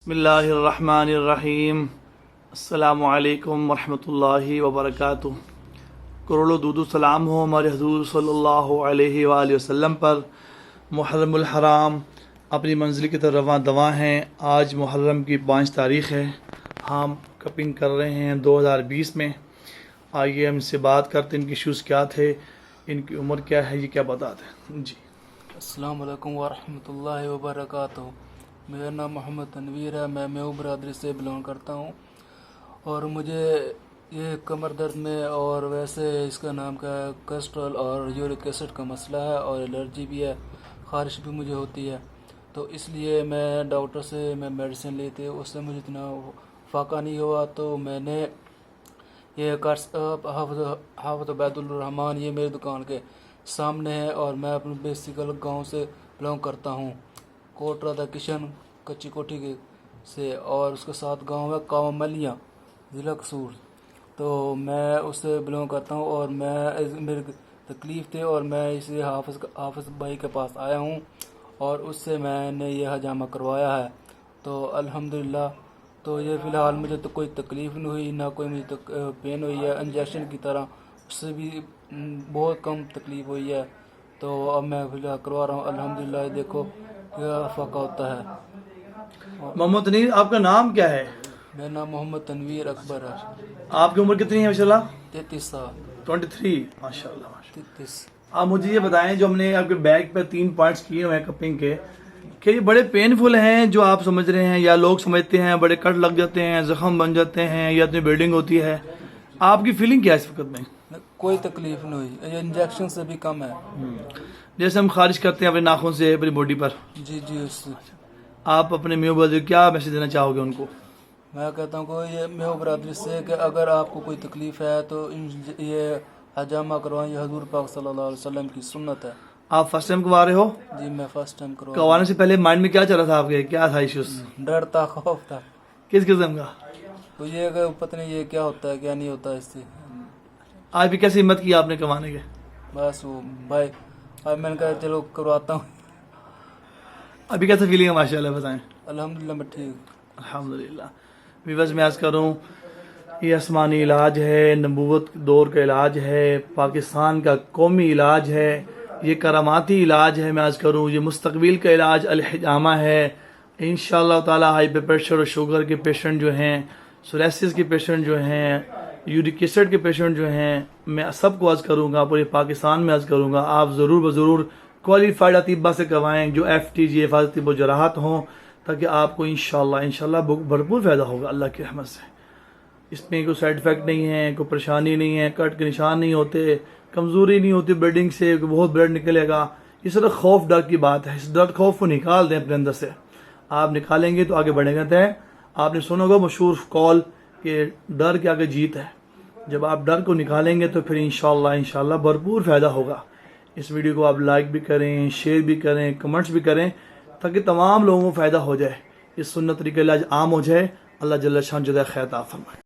بسم اللہ الرحمن الرحیم۔ السلام علیکم ورحمۃ اللہ وبرکاتہ۔ کروڑوں درود و سلام ہو ہمارے حضور صلی اللہ علیہ وآلہ وسلم پر۔ محرم الحرام اپنی منزل کی طرف رواں دواں ہیں۔ آج محرم کی 5 تاریخ ہے۔ ہم کپنگ کر رہے ہیں 2020 میں۔ آئیے ہم سے بات کرتے ہیں ان کے شوز کیا تھے، ان کی عمر کیا ہے، یہ کیا بتاتے ہیں جی۔ السلام علیکم ورحمۃ اللہ وبرکاتہ۔ میرا نام محمد تنویر ہے، میں میو برادری سے بلانگ کرتا ہوں، اور مجھے یہ کمر درد میں اور ویسے اس کا نام کا کولیسٹرول اور یورک ایسڈ کا مسئلہ ہے، اور الرجی بھی ہے، خارش بھی مجھے ہوتی ہے۔ تو اس لیے میں ڈاکٹر سے میڈیسن لی تھی، اس سے مجھے اتنا فائدہ نہیں ہوا، تو میں نے یہ حافظ عبید الرحمان، یہ میری دکان کے سامنے ہے، اور میں اپنے بیسیکل گاؤں سے بلانگ کرتا ہوں، کوٹ رادا کشن کچی کوٹھی کے سے، اور اس کے ساتھ گاؤں ہے کاوا ملیاں ضلع قصور۔ تو میں اس سے بلانگ کرتا ہوں، اور میری تکلیف تھی، اور میں اسی حافظ بھائی کے پاس آیا ہوں، اور اس سے میں نے یہ حجامہ کروایا ہے۔ تو الحمدللہ، تو یہ فی الحال مجھے تو کوئی تکلیف نہیں ہوئی، نہ کوئی مجھے پین ہوئی ہے انجیکشن کی طرح، اس سے بھی بہت کم تکلیف ہوئی ہے۔ تو اب میں فی الحال کروا رہا ہوں، الحمدللہ۔ دیکھو کیا فائدہ ہوتا ہے۔ محمد تنویر، آپ کا نام کیا ہے؟ میرا نام محمد تنویر اکبر ہے۔ آپ کی عمر کتنی ہے ماشاء اللہ؟ 33 سال 23 ماشاء اللہ۔ 33۔ آپ مجھے یہ بتائیں، جو ہم نے آپ کے بیک پہ 3 پارٹس کیے ہوئے ہیں کپنگ کے، کہ یہ بڑے پینفل ہیں جو آپ سمجھ رہے ہیں، یا لوگ سمجھتے ہیں بڑے کٹ لگ جاتے ہیں، زخم بن جاتے ہیں، یا اتنی بلیڈنگ ہوتی ہے؟ آپ کی فیلنگ کیا ہے اس وقت میں؟ کوئی تکلیف نہیں ہوئی، یہ انجیکشن سے بھی کم ہے۔ جیسے ہم خارج کرتے ہیں اپنے ناخن سے اپنی باڈی پر، جی اس سے آپ اپنے میو برادری کیا میسج دینا چاہو گے ان کو؟ میں کہتا ہوں کہ یہ میو برادری سے کہ اگر آپ کو کوئی تکلیف ہے تو یہ حجامہ کروائیں، یہ حضور پاک صلی اللہ علیہ وسلم کی سنت ہے۔ آپ فرسٹ ٹائم کروا رہے ہو؟ جی میں فرسٹ ٹائم کروانے سے پہلے مائنڈ میں کیا چل رہا تھا آپ کے، کیا تھا ایشوز؟ ڈر تھا، خوف تھا، کس قسم کا؟ تو یہ کہ پتہ نہیں یہ کیا ہوتا ہے کیا نہیں ہوتا اس سے۔ آج بھی کیسے ہمت کی آپ نے کروانے کے؟ بس وہ بھائی، اب میں نے کہا چلو کرواتا ہوں۔ ابھی کیسا فیلنگ ہے ماشاء اللہ بتائیں؟ الحمدللہ میں ٹھیک۔ الحمدللہ۔ ویورز میں عرض کروں، یہ آسمانی علاج ہے، نبوت دور کا علاج ہے، پاکستان کا قومی علاج ہے، یہ کراماتی علاج ہے۔ میں عرض کروں یہ مستقبل کا علاج الحجامہ ہے۔ انشاءاللہ تعالی ہائی بلڈ پریشر اور شوگر کے پیشنٹ جو ہیں، سوریسس کے پیشنٹ جو ہیں، یورک ایسڈ کے پیشنٹ جو ہیں، میں سب کو عرض کروں گا، پورے پاکستان میں عرض کروں گا، آپ ضرور بضرور کوالیفائڈ اطباء سے کروائیں جو FTG حفاظتی طب و جراحت ہوں، تاکہ آپ کو انشاءاللہ بھرپور فائدہ ہوگا اللہ کی رحمت سے۔ اس میں کوئی سائیڈ افیکٹ نہیں ہے، کوئی پریشانی نہیں ہے، کٹ کے نشان نہیں ہوتے، کمزوری نہیں ہوتی بلیڈنگ سے کہ بہت بلڈ نکلے گا۔ یہ صرف خوف ڈر کی بات ہے، اس ڈر خوف کو نکال دیں اپنے اندر سے۔ آپ نکالیں گے تو آگے بڑھیں گے۔ آپ نے سنا ہوگا مشہور قول کہ ڈر کے آگے جیت ہے۔ جب آپ ڈر کو نکالیں گے تو پھر انشاءاللہ بھرپور فائدہ ہوگا۔ اس ویڈیو کو آپ لائک بھی کریں، شیئر بھی کریں، کمنٹس بھی کریں، تاکہ تمام لوگوں کو فائدہ ہو جائے، اس سنت طریقہ علاج عام ہو جائے۔ اللہ جل شان جزائے خیر عطا فرمائے۔